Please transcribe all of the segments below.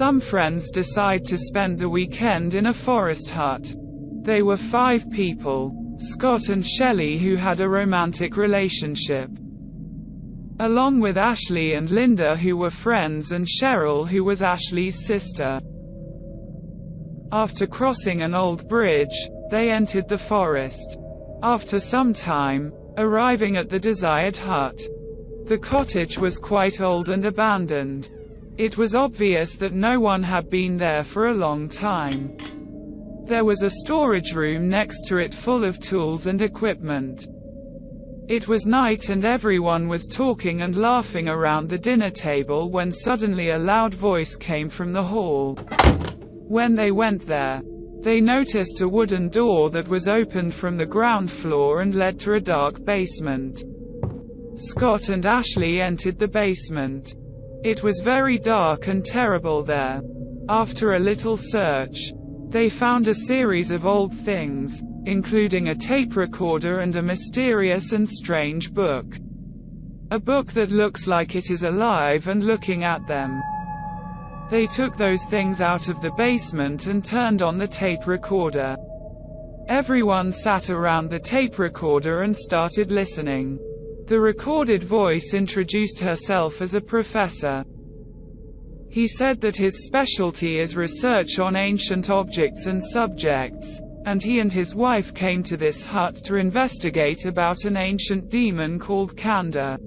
some friends decide to spend the weekend in a forest hut. They were 5 people: Scott and Shelley, who had a romantic relationship, along with Ashley and Linda, who were friends, and Cheryl, who was Ashley's sister. After crossing an old bridge, they entered the forest. After some time, arriving at the desired hut. The cottage was quite old and abandoned. It was obvious that no one had been there for a long time. There was a storage room next to it full of tools and equipment. It was night and everyone was talking and laughing around the dinner table when suddenly a loud voice came from the hall. When they went there, they noticed a wooden door that was opened from the ground floor and led to a dark basement. Scott and Ashley entered the basement. It was very dark and terrible there. After a little search, they found a series of old things, including a tape recorder and a mysterious and strange book. A book that looks like it is alive and looking at them. They took those things out of the basement and turned on the tape recorder. Everyone sat around the tape recorder and started listening. The recorded voice introduced herself as a professor. He said that his specialty is research on ancient objects and subjects, and he and his wife came to this hut to investigate about an ancient demon called Kanda,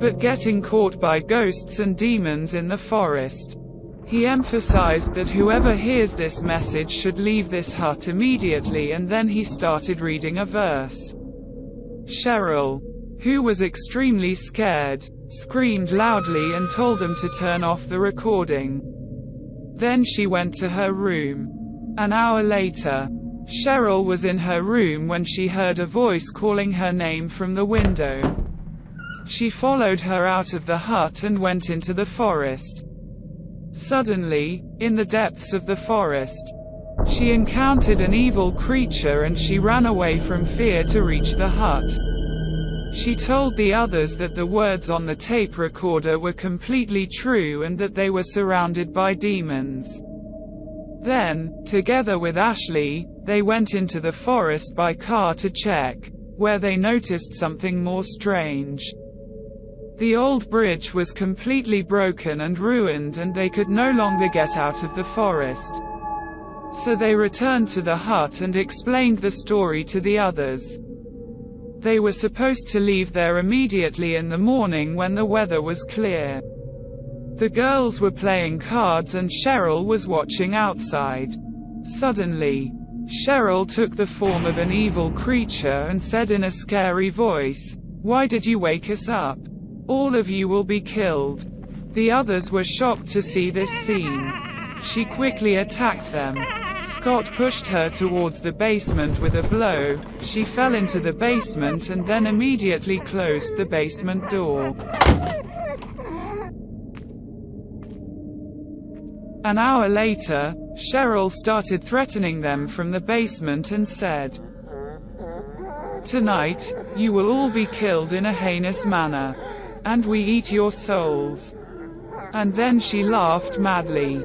but getting caught by ghosts and demons in the forest. He emphasized that whoever hears this message should leave this hut immediately, and then he started reading a verse. Cheryl, who was extremely scared, screamed loudly and told them to turn off the recording. Then she went to her room. An hour later, Cheryl was in her room when she heard a voice calling her name from the window. She followed her out of the hut and went into the forest. Suddenly, in the depths of the forest, she encountered an evil creature and she ran away from fear to reach the hut. She told the others that the words on the tape recorder were completely true and that they were surrounded by demons. Then, together with Ashley, they went into the forest by car to check, where they noticed something more strange. The old bridge was completely broken and ruined and they could no longer get out of the forest. So they returned to the hut and explained the story to the others. They were supposed to leave there immediately in the morning when the weather was clear. The girls were playing cards and Cheryl was watching outside. Suddenly, Cheryl took the form of an evil creature and said in a scary voice, "Why did you wake us up? All of you will be killed." The others were shocked to see this scene. She quickly attacked them. Scott pushed her towards the basement with a blow. She fell into the basement and then immediately closed the basement door. An hour later, Cheryl started threatening them from the basement and said, "Tonight, you will all be killed in a heinous manner. And we eat your souls." And then she laughed madly.